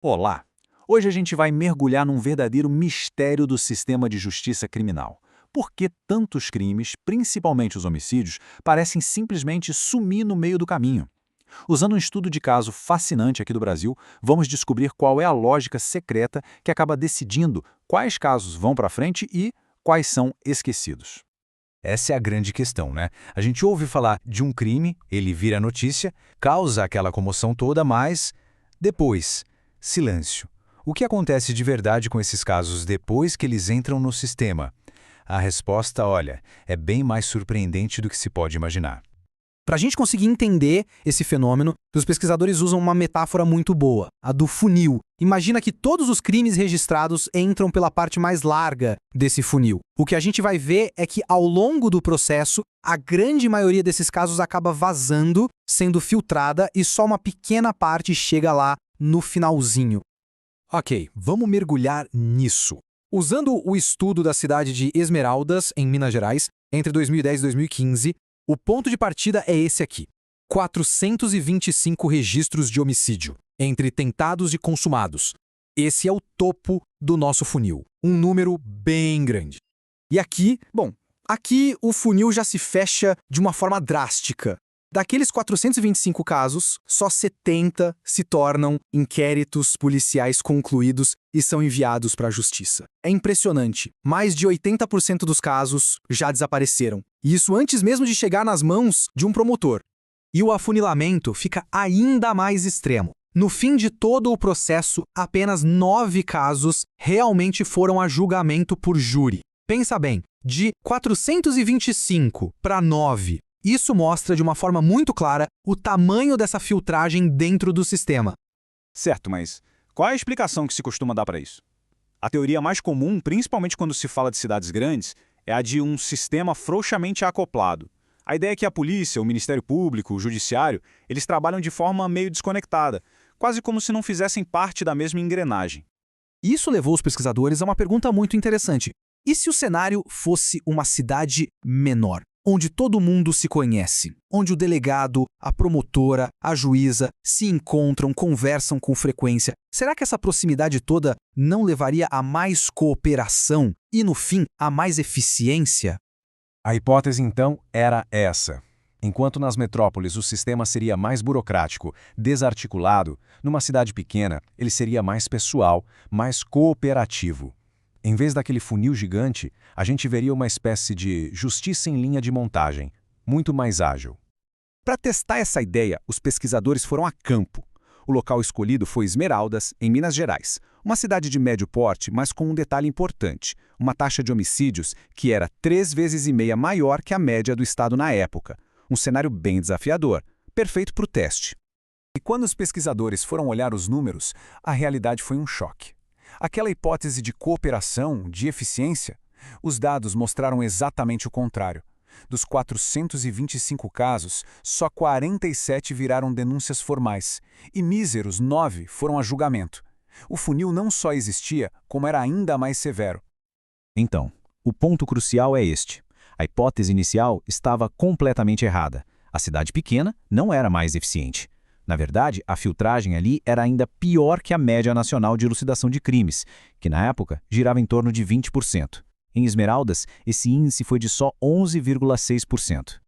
Olá! Hoje a gente vai mergulhar num verdadeiro mistério do sistema de justiça criminal. Por que tantos crimes, principalmente os homicídios, parecem simplesmente sumir no meio do caminho? Usando um estudo de caso fascinante aqui do Brasil, vamos descobrir qual é a lógica secreta que acaba decidindo quais casos vão para frente e quais são esquecidos. Essa é a grande questão, né? A gente ouve falar de um crime, ele vira notícia, causa aquela comoção toda, mas depois, silêncio. O que acontece de verdade com esses casos depois que eles entram no sistema? A resposta, olha, é bem mais surpreendente do que se pode imaginar. Para a gente conseguir entender esse fenômeno, os pesquisadores usam uma metáfora muito boa, a do funil. Imagina que todos os crimes registrados entram pela parte mais larga desse funil. O que a gente vai ver é que, ao longo do processo, a grande maioria desses casos acaba vazando, sendo filtrada, e só uma pequena parte chega lá no finalzinho. Ok, vamos mergulhar nisso. Usando o estudo da cidade de Esmeraldas, em Minas Gerais, entre 2010 e 2015, o ponto de partida é esse aqui: 425 registros de homicídio, entre tentados e consumados. Esse é o topo do nosso funil, um número bem grande. E aqui, aqui o funil já se fecha de uma forma drástica. Daqueles 425 casos, só 70 se tornam inquéritos policiais concluídos e são enviados para a justiça. É impressionante. Mais de 80% dos casos já desapareceram. E isso antes mesmo de chegar nas mãos de um promotor. E o afunilamento fica ainda mais extremo. No fim de todo o processo, apenas 9 casos realmente foram a julgamento por júri. Pensa bem, de 425 para 9. Isso mostra de uma forma muito clara o tamanho dessa filtragem dentro do sistema. Certo, mas qual é a explicação que se costuma dar para isso? A teoria mais comum, principalmente quando se fala de cidades grandes, é a de um sistema frouxamente acoplado. A ideia é que a polícia, o Ministério Público, o Judiciário, eles trabalham de forma meio desconectada, quase como se não fizessem parte da mesma engrenagem. Isso levou os pesquisadores a uma pergunta muito interessante. E se o cenário fosse uma cidade menor, onde todo mundo se conhece, onde o delegado, a promotora, a juíza se encontram, conversam com frequência? Será que essa proximidade toda não levaria a mais cooperação e, no fim, a mais eficiência? A hipótese, então, era essa. Enquanto nas metrópoles o sistema seria mais burocrático, desarticulado, numa cidade pequena ele seria mais pessoal, mais cooperativo. Em vez daquele funil gigante, a gente veria uma espécie de justiça em linha de montagem, muito mais ágil. Para testar essa ideia, os pesquisadores foram a campo. O local escolhido foi Esmeraldas, em Minas Gerais, uma cidade de médio porte, mas com um detalhe importante: uma taxa de homicídios que era 3,5 vezes maior que a média do estado na época. Um cenário bem desafiador, perfeito para o teste. E quando os pesquisadores foram olhar os números, a realidade foi um choque. Aquela hipótese de cooperação, de eficiência, os dados mostraram exatamente o contrário. Dos 425 casos, só 47 viraram denúncias formais e míseros 9 foram a julgamento. O funil não só existia, como era ainda mais severo. Então, o ponto crucial é este. A hipótese inicial estava completamente errada. A cidade pequena não era mais eficiente. Na verdade, a filtragem ali era ainda pior que a média nacional de elucidação de crimes, que na época girava em torno de 20%. Em Esmeraldas, esse índice foi de só 11,6%.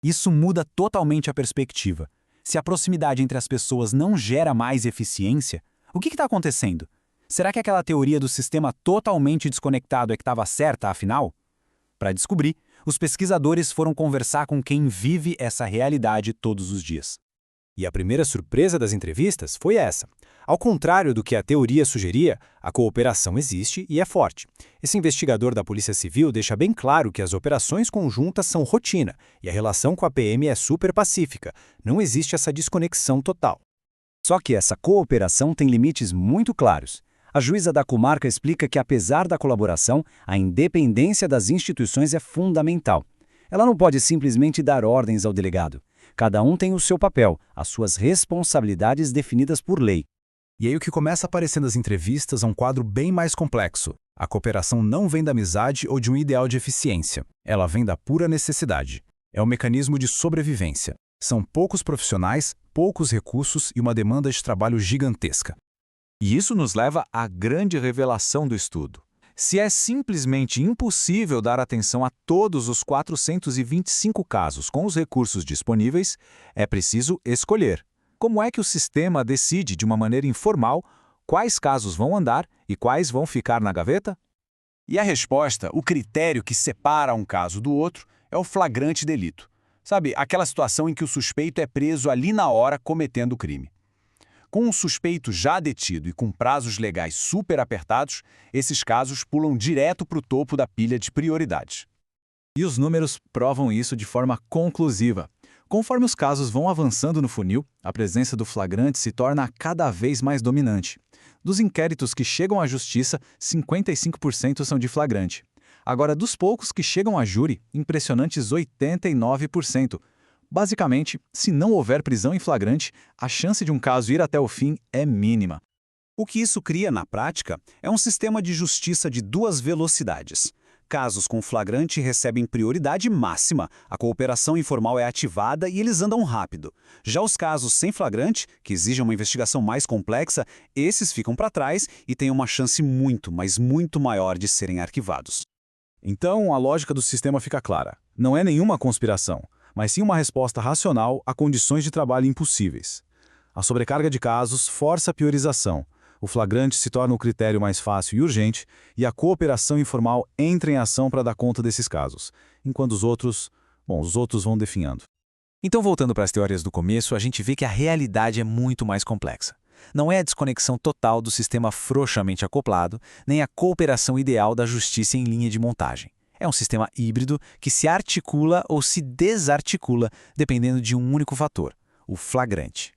Isso muda totalmente a perspectiva. Se a proximidade entre as pessoas não gera mais eficiência, o que está acontecendo? Será que aquela teoria do sistema totalmente desconectado é que estava certa, afinal? Para descobrir, os pesquisadores foram conversar com quem vive essa realidade todos os dias. E a primeira surpresa das entrevistas foi essa. Ao contrário do que a teoria sugeria, a cooperação existe e é forte. Esse investigador da Polícia Civil deixa bem claro que as operações conjuntas são rotina e a relação com a PM é super pacífica. Não existe essa desconexão total. Só que essa cooperação tem limites muito claros. A juíza da comarca explica que, apesar da colaboração, a independência das instituições é fundamental. Ela não pode simplesmente dar ordens ao delegado. Cada um tem o seu papel, as suas responsabilidades definidas por lei. E aí o que começa a aparecer nas entrevistas é um quadro bem mais complexo. A cooperação não vem da amizade ou de um ideal de eficiência. Ela vem da pura necessidade. É um mecanismo de sobrevivência. São poucos profissionais, poucos recursos e uma demanda de trabalho gigantesca. E isso nos leva à grande revelação do estudo. Se é simplesmente impossível dar atenção a todos os 425 casos com os recursos disponíveis, é preciso escolher. Como é que o sistema decide de uma maneira informal quais casos vão andar e quais vão ficar na gaveta? E a resposta, o critério que separa um caso do outro, é o flagrante delito. Sabe, aquela situação em que o suspeito é preso ali na hora cometendo o crime. Com um suspeito já detido e com prazos legais super apertados, esses casos pulam direto para o topo da pilha de prioridades. E os números provam isso de forma conclusiva. Conforme os casos vão avançando no funil, a presença do flagrante se torna cada vez mais dominante. Dos inquéritos que chegam à justiça, 55% são de flagrante. Agora, dos poucos que chegam a júri, impressionantes 89%. Basicamente, se não houver prisão em flagrante, a chance de um caso ir até o fim é mínima. O que isso cria, na prática, é um sistema de justiça de duas velocidades. Casos com flagrante recebem prioridade máxima, a cooperação informal é ativada e eles andam rápido. Já os casos sem flagrante, que exigem uma investigação mais complexa, esses ficam para trás e têm uma chance muito, mas muito maior de serem arquivados. Então, a lógica do sistema fica clara. Não é nenhuma conspiração, mas sim uma resposta racional a condições de trabalho impossíveis. A sobrecarga de casos força a priorização, o flagrante se torna o critério mais fácil e urgente, e a cooperação informal entra em ação para dar conta desses casos, enquanto os outros vão definhando. Então, voltando para as teorias do começo, a gente vê que a realidade é muito mais complexa. Não é a desconexão total do sistema frouxamente acoplado, nem a cooperação ideal da justiça em linha de montagem. É um sistema híbrido que se articula ou se desarticula dependendo de um único fator, o flagrante.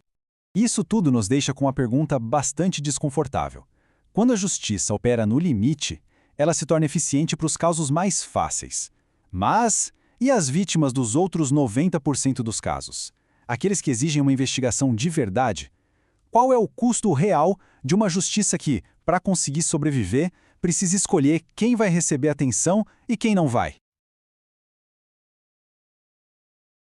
Isso tudo nos deixa com uma pergunta bastante desconfortável. Quando a justiça opera no limite, ela se torna eficiente para os casos mais fáceis. Mas, e as vítimas dos outros 90% dos casos? Aqueles que exigem uma investigação de verdade? Qual é o custo real de uma justiça que, para conseguir sobreviver, precisa escolher quem vai receber atenção e quem não vai?